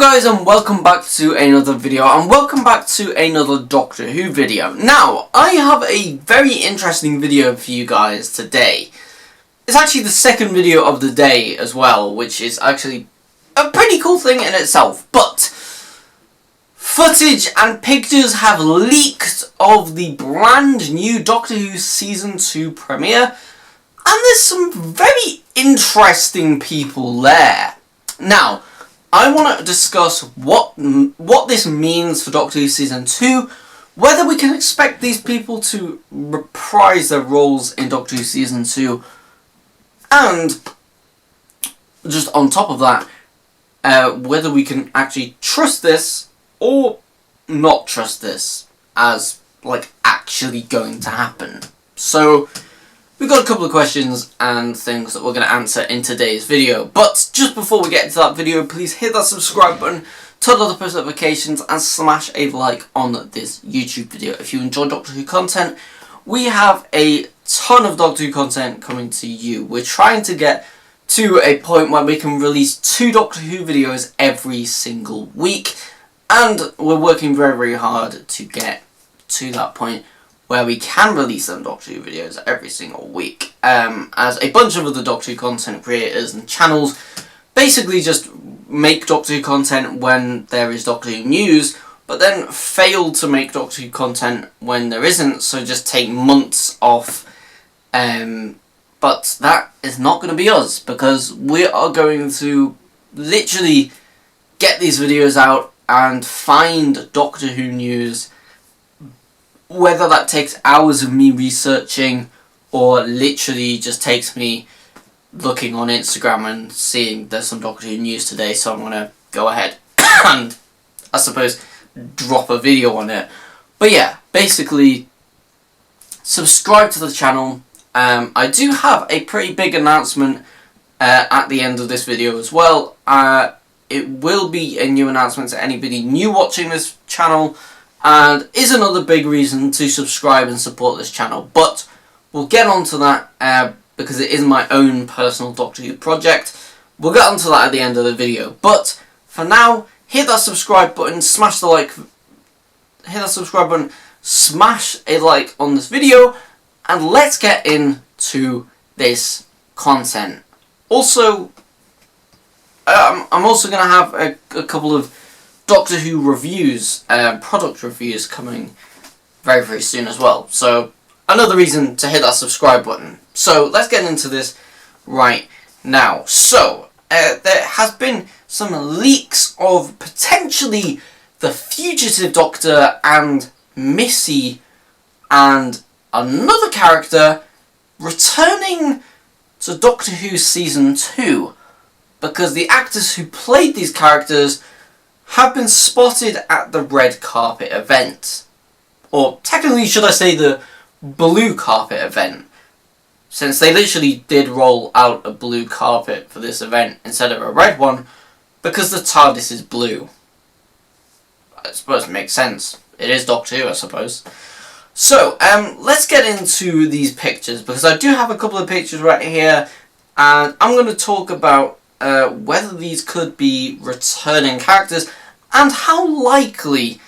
guys, and welcome back to another video, and welcome back to another Doctor Who video. Now, I have a very interesting video for you guys today. It's actually the second video of the day as well, which is actually a pretty cool thing in itself. But footage and pictures have leaked of the brand new Doctor Who Season 2 premiere, and there's some very interesting people there. Now, I want to discuss what this means for Doctor Who Season 2, whether we can expect these people to reprise their roles in Doctor Who Season 2, and just on top of that, whether we can actually trust this or not trust this as, like, actually going to happen. So, we've got a couple of questions and things that we're going to answer in today's video. But just before we get into that video, please hit that subscribe button, turn on the post notifications, and smash a like on this YouTube video. If you enjoy Doctor Who content, we have a ton of Doctor Who content coming to you. We're trying to get to a point where we can release 2 Doctor Who videos every single week. And we're working very, very hard to get to that point where we can release some Doctor Who videos every single week. As a bunch of other Doctor Who content creators and channels basically just make Doctor Who content when there is Doctor Who news, but then fail to make Doctor Who content when there isn't, so just take months off. But that is not going to be us, because we are going to literally get these videos out and find Doctor Who news, whether that takes hours of me researching or literally just takes me looking on Instagram and seeing there's some Doctor Who news today, so I'm going to go ahead and, I suppose, drop a video on it. But yeah, basically, subscribe to the channel. I do have a pretty big announcement at the end of this video as well. It will be a new announcement to anybody new watching this channel, and is another big reason to subscribe and support this channel. But we'll get onto that because it is my own personal Doctor Who project. We'll get onto that at the end of the video. But for now, hit that subscribe button, smash the like, hit that subscribe button, smash a like on this video, and let's get into this content. Also, I'm also going to have a couple of Doctor Who reviews, product reviews coming very, very soon as well. So, another reason to hit that subscribe button. So, let's get into this right now. So, there has been some leaks of potentially the Fugitive Doctor and Missy and another character returning to Doctor Who Season 2. Because the actors who played these characters have been spotted at the red carpet event. Or technically, should I say the blue carpet event, since they literally did roll out a blue carpet for this event instead of a red one, because the TARDIS is blue. I suppose it makes sense. It is Doctor Who, I suppose. So, let's get into these pictures, because I do have a couple of pictures right here, and I'm going to talk about whether these could be returning characters and how likely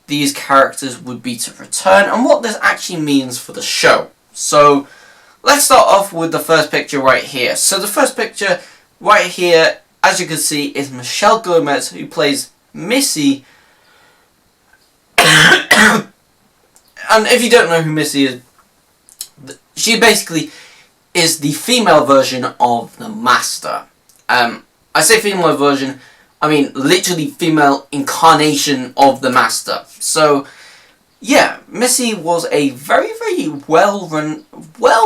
these characters would be to return and what this actually means for the show. So let's start off with the first picture right here. So the first picture right here, as you can see, is Michelle Gomez, who plays Missy. And if you don't know who Missy is, she basically is the female version of the Master. I say female version, I mean literally female incarnation of the Master. So, yeah, Missy was a very, very well-loved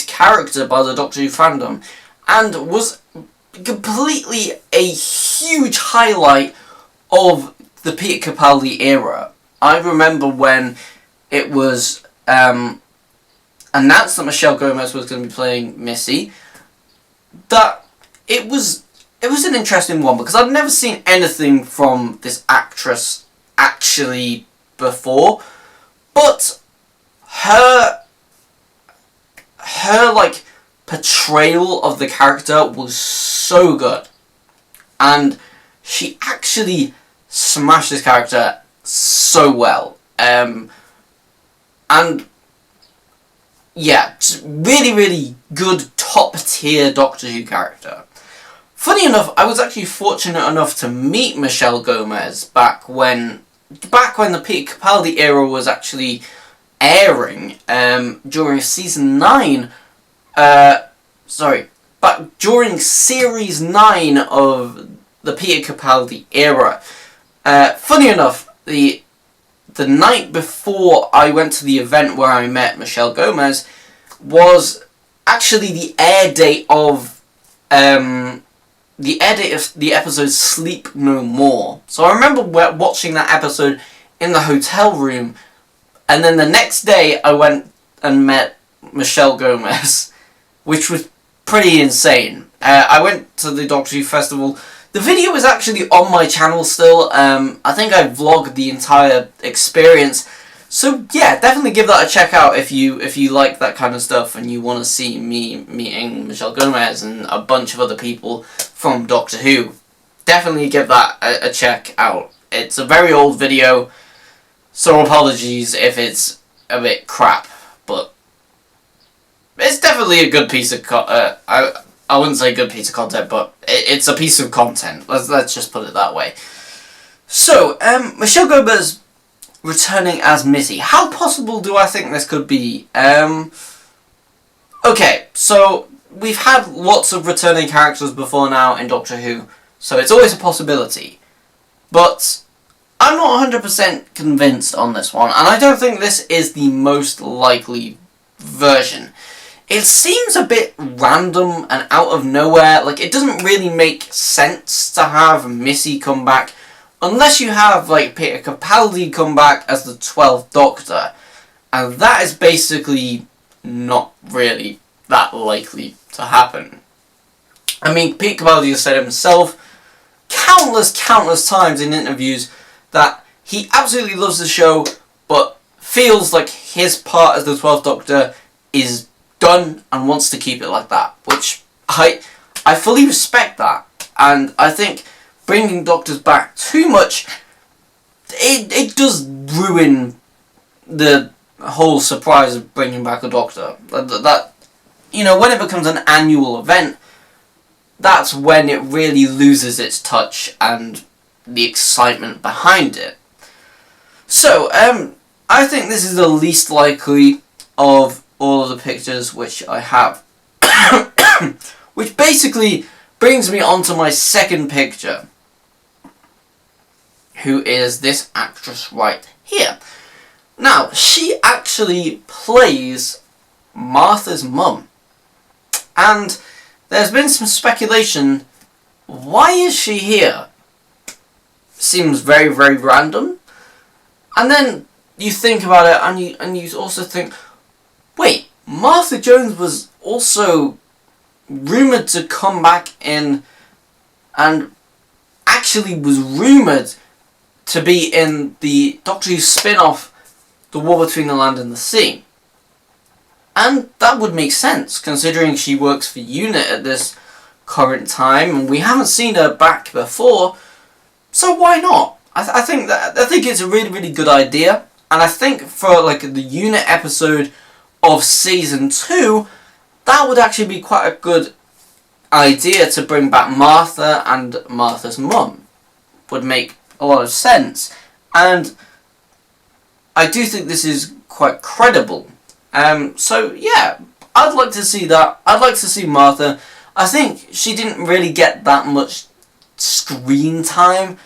character by the Doctor Who fandom, and was completely a huge highlight of the Peter Capaldi era. I remember when it was announced that Michelle Gomez was going to be playing Missy, that it was an interesting one, because I'd never seen anything from this actress actually before, but her like portrayal of the character was so good, and she actually smashed this character so well. And yeah, really, really good top tier Doctor Who character. Funny enough, I was actually fortunate enough to meet Michelle Gomez back when the Peter Capaldi era was actually airing, during season 9, but during series 9 of the Peter Capaldi era. Funny enough, the night before I went to the event where I met Michelle Gomez was actually the air date of the episode Sleep No More. So I remember watching that episode in the hotel room, and then the next day I went and met Michelle Gomez, which was pretty insane. I went to the Doctor Who Festival. The video is actually on my channel still. I think I vlogged the entire experience. So yeah, definitely give that a check out if you like that kind of stuff and you want to see me meeting Michelle Gomez and a bunch of other people from Doctor Who. Definitely give that a check out. It's a very old video, so apologies if it's a bit crap, but it's definitely a good piece of I wouldn't say good piece of content, but it's a piece of content. Let's just put it that way. So, Michelle Gomez returning as Missy. How possible do I think this could be? Okay, so we've had lots of returning characters before now in Doctor Who, so it's always a possibility. But I'm not 100% convinced on this one, and I don't think this is the most likely version. It seems a bit random and out of nowhere. Like, it doesn't really make sense to have Missy come back unless you have, like, Peter Capaldi come back as the 12th Doctor. And that is basically not really that likely to happen. I mean, Peter Capaldi has said himself countless times in interviews that he absolutely loves the show, but feels like his part as the 12th Doctor is done and wants to keep it like that, which I fully respect that. And I think bringing Doctors back too much, it does ruin the whole surprise of bringing back a Doctor. That, you know, when it becomes an annual event, that's when it really loses its touch and the excitement behind it. So, I think this is the least likely of all of the pictures which I have. Which basically brings me on to my second picture, who is this actress right here. Now, she actually plays Martha's mum. And there's been some speculation, why is she here? Seems very, very random. And then you think about it and you also think, wait, Martha Jones was also rumoured to come back in, and actually was rumoured to be in the Doctor Who spin-off, The War Between the Land and the Sea. And that would make sense, considering she works for UNIT at this current time, and we haven't seen her back before, so why not? I think it's a really, really good idea, and I think for like the UNIT episode of season 2, that would actually be quite a good idea to bring back Martha and Martha's mum. Would make a lot of sense, and I do think this is quite credible. So yeah, I'd like to see that. I'd like to see Martha. I think she didn't really get that much screen time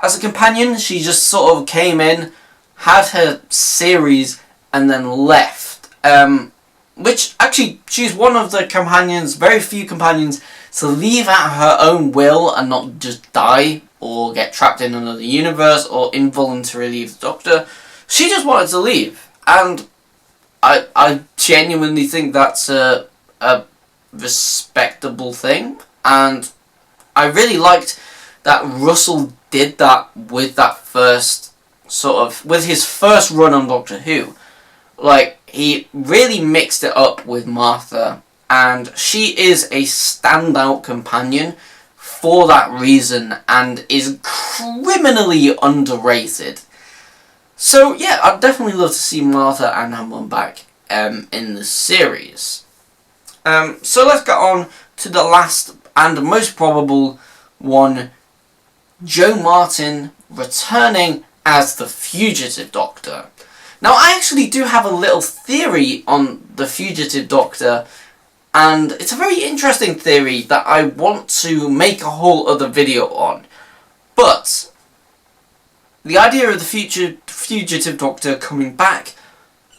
as a companion. She just sort of came in, had her series, and then left. Which, actually, she's one of the companions, very few companions, to leave at her own will and not just die or get trapped in another universe or involuntarily leave the Doctor. She just wanted to leave, and I genuinely think that's a respectable thing, and I really liked that Russell did that with that first with his first run on Doctor Who. Like, he really mixed it up with Martha, and she is a standout companion for that reason and is criminally underrated. So yeah, I'd definitely love to see Martha and Hamlin back in the series. So let's get on to the last and most probable one, Jo Martin returning as the Fugitive Doctor. Now, I actually do have a little theory on the Fugitive Doctor, and it's a very interesting theory that I want to make a whole other video on. But the idea of the Fugitive Doctor coming back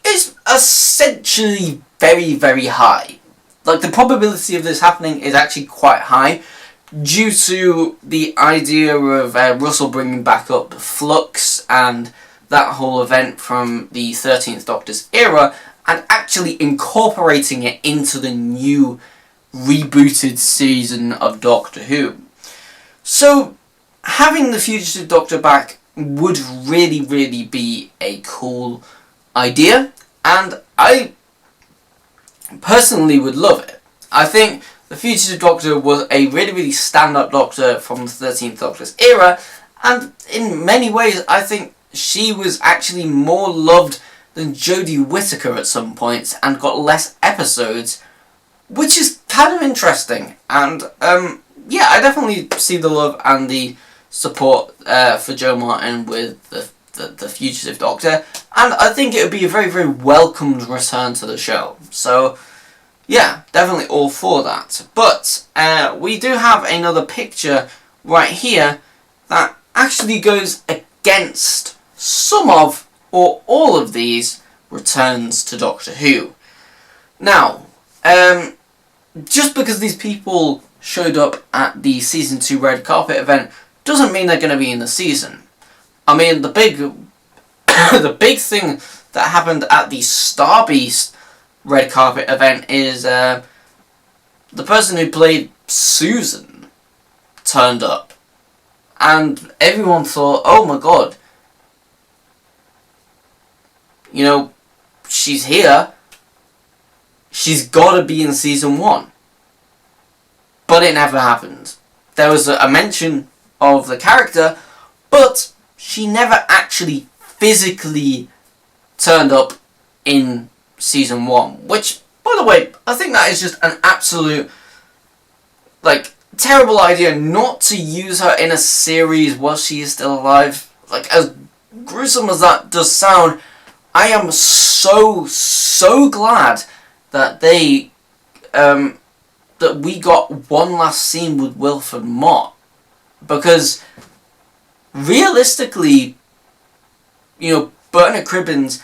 is essentially very, very high. Like, the probability of this happening is actually quite high, due to the idea of Russell bringing back up Flux and that whole event from the 13th Doctor's era, and actually incorporating it into the new rebooted season of Doctor Who. So, having the Fugitive Doctor back would really, really be a cool idea, and I personally would love it. I think the Fugitive Doctor was a really, really stand-up Doctor from the 13th Doctor's era, and in many ways I think she was actually more loved than Jodie Whittaker at some points and got less episodes, which is kind of interesting. And yeah, I definitely see the love and the support for Jo Martin with the Fugitive Doctor, and I think it would be a very, very welcomed return to the show. So yeah, definitely all for that. But we do have another picture right here that actually goes against some of or all of these returns to Doctor Who. Now, just because these people showed up at the Season 2 red carpet event doesn't mean they're going to be in the season. I mean, the big the big thing that happened at the Starbeast red carpet event is the person who played Susan turned up, and everyone thought, oh my god, you know, she's here, she's got to be in season 1. But it never happened. There was a mention of the character, but she never actually physically turned up in season 1. Which, by the way, I think that is just an absolute, like, terrible idea not to use her in a series while she is still alive. Like, as gruesome as that does sound, I am so glad that they, that we got one last scene with Wilfred Mott. Because, realistically, you know, Bernard Cribbins,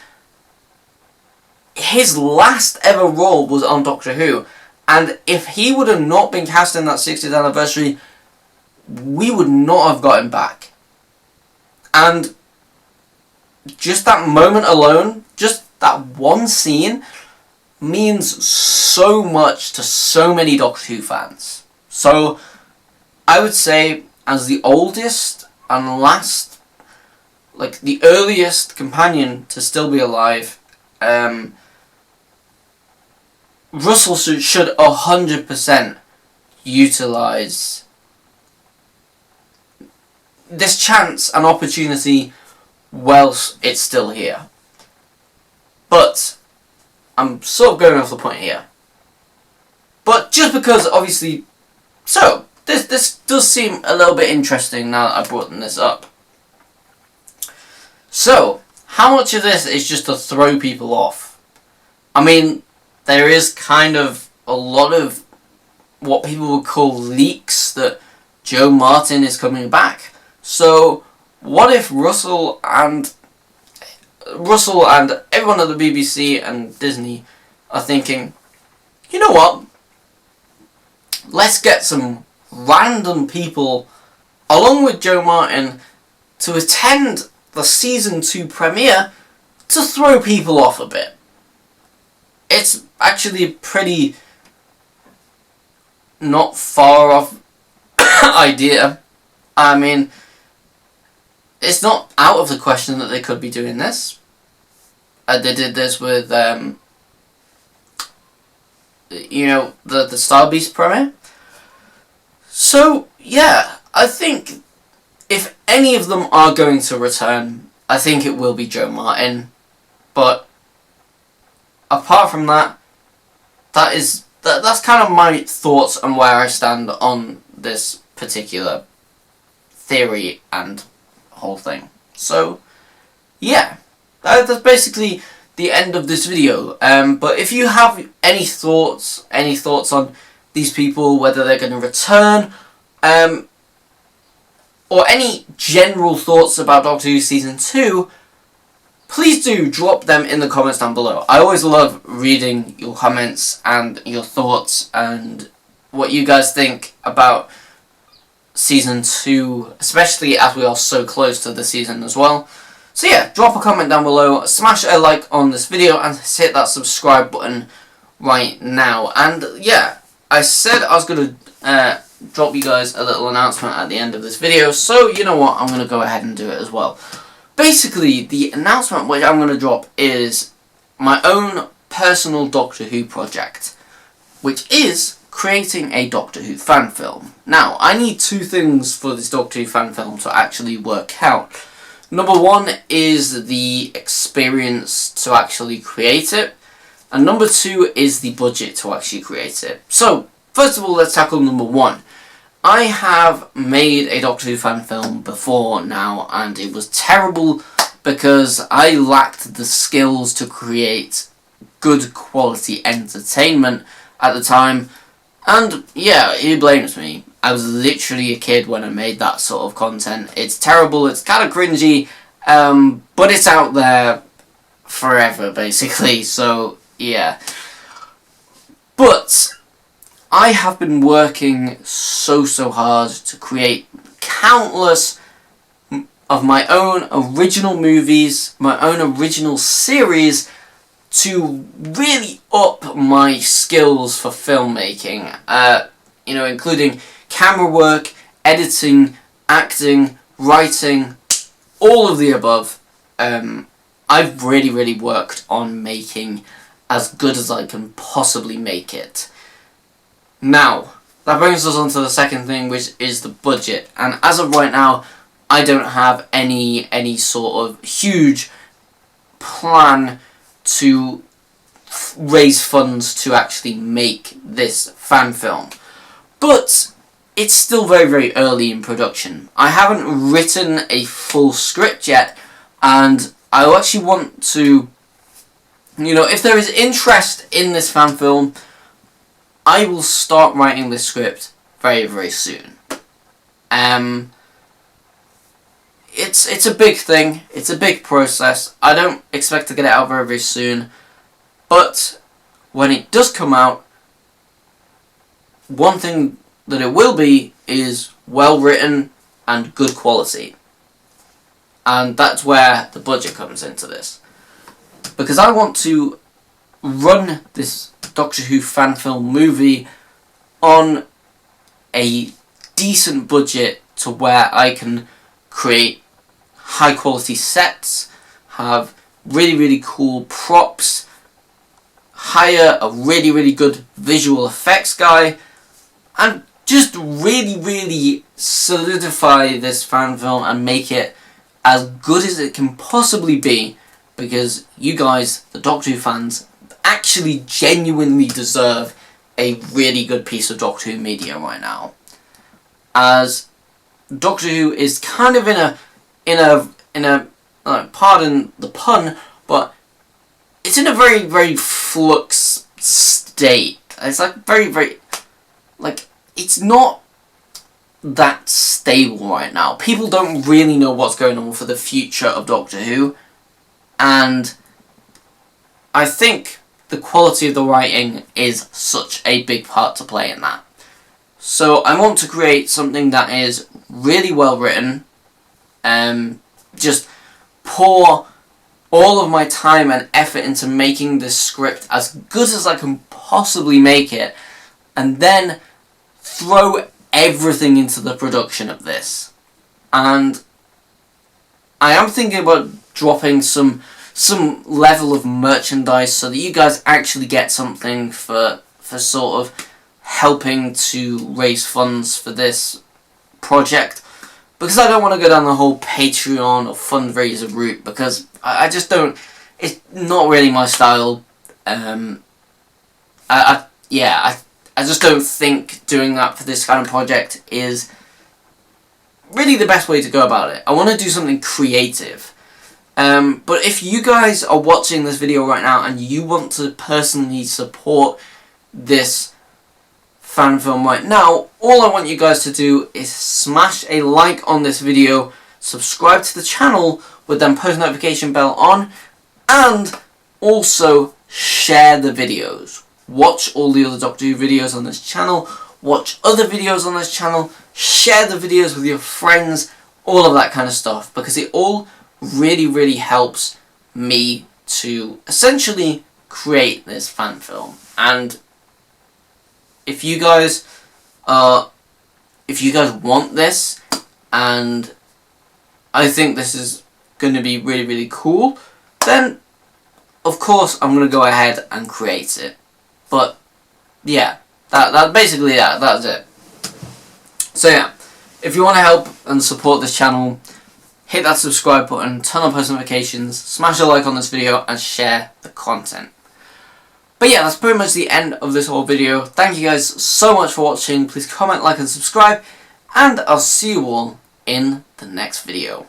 his last ever role was on Doctor Who. And if he would have not been cast in that 60th anniversary, we would not have got him back. And just that moment alone, just that one scene, means so much to so many Doctor Who fans. So, I would say, as the oldest and last, like the earliest companion to still be alive, Russell should 100% utilise this chance and opportunity whilst it's still here. But I'm sort of going off the point here. But just because, obviously, so this does seem a little bit interesting now that I brought this up. So, how much of this is just to throw people off? I mean, there is kind of a lot of what people would call leaks that Jo Martin is coming back. So, what if Russell and everyone at the BBC and Disney are thinking, you know what? Let's get some random people along with Jo Martin to attend the season 2 premiere to throw people off a bit. It's actually a pretty not far off idea. I mean, it's not out of the question that they could be doing this. They did this with, you know, the Starbeast premiere. So, yeah, I think if any of them are going to return, I think it will be Joe Martin. But apart from that, that's kind of my thoughts on where I stand on this particular theory and whole thing. So, yeah, that's basically the end of this video. But if you have any thoughts on these people, whether they're going to return, or any general thoughts about Doctor Who Season 2, please do drop them in the comments down below. I always love reading your comments and your thoughts and what you guys think about Season 2, especially as we are so close to the season as well. So yeah, drop a comment down below, smash a like on this video, and hit that subscribe button right now. And yeah, I said I was going to drop you guys a little announcement at the end of this video, so you know what, I'm going to go ahead and do it as well. Basically, the announcement which I'm going to drop is my own personal Doctor Who project, which is creating a Doctor Who fan film. Now, I need two things for this Doctor Who fan film to actually work out. Number one is the experience to actually create it, and number two is the budget to actually create it. So, first of all, let's tackle number one. I have made a Doctor Who fan film before now, and it was terrible because I lacked the skills to create good quality entertainment at the time. And yeah, he blames me. I was literally a kid when I made that sort of content. It's terrible, it's kind of cringy, but it's out there forever, basically, so yeah. But I have been working so hard to create countless of my own original movies, my own original series, to really up my skills for filmmaking, including camera work, editing, acting, writing, all of the above. I've really worked on making as good as I can possibly make it. Now, that brings us on to the second thing, which is the budget. And as of right now, I don't have any sort of huge plan to raise funds to actually make this fan film. But it's still very early in production. I haven't written a full script yet, and I actually want to, if there is interest in this fan film, I will start writing this script very soon. It's a big thing. It's a big process. I don't expect to get it out very soon. But when it does come out, one thing that it will be is well written and good quality. And that's where the budget comes into this. Because I want to run this Doctor Who fan film movie on a decent budget to where I can create high quality sets, have really cool props, hire a really good visual effects guy, and just really solidify this fan film and make it as good as it can possibly be, because you guys, the Doctor Who fans, actually genuinely deserve a really good piece of Doctor Who media right now. As Doctor Who is kind of in a pardon the pun, but it's in a very flux state. It's like very it's not that stable right now. People don't really know what's going on for the future of Doctor Who, and I think the quality of the writing is such a big part to play in that. So I want to create something that is really well written, just pour all of my time and effort into making this script as good as I can possibly make it, and then throw everything into the production of this. And I am thinking about dropping some level of merchandise so that you guys actually get something for sort of helping to raise funds for this project, because I don't want to go down the whole Patreon or fundraiser route, because I just don't, it's not really my style. I just don't think doing that for this kind of project is really the best way to go about it. I want to do something creative. But if you guys are watching this video right now and you want to personally support this fan film right now, all I want you guys to do is smash a like on this video, subscribe to the channel with them post notification bell on, and also share the videos. Watch all the other Doctor Who videos on this channel, watch other videos on this channel, share the videos with your friends, all of that kind of stuff, because it all really helps me to essentially create this fan film. And if you guys want this, and I think this is going to be really cool, then of course I'm going to go ahead and create it. But yeah, that's it. So yeah, if you want to help and support this channel, hit that subscribe button, turn on post notifications, smash a like on this video, and share the content. But yeah, that's pretty much the end of this whole video. Thank you guys so much for watching. Please comment, like, and subscribe, and I'll see you all in the next video.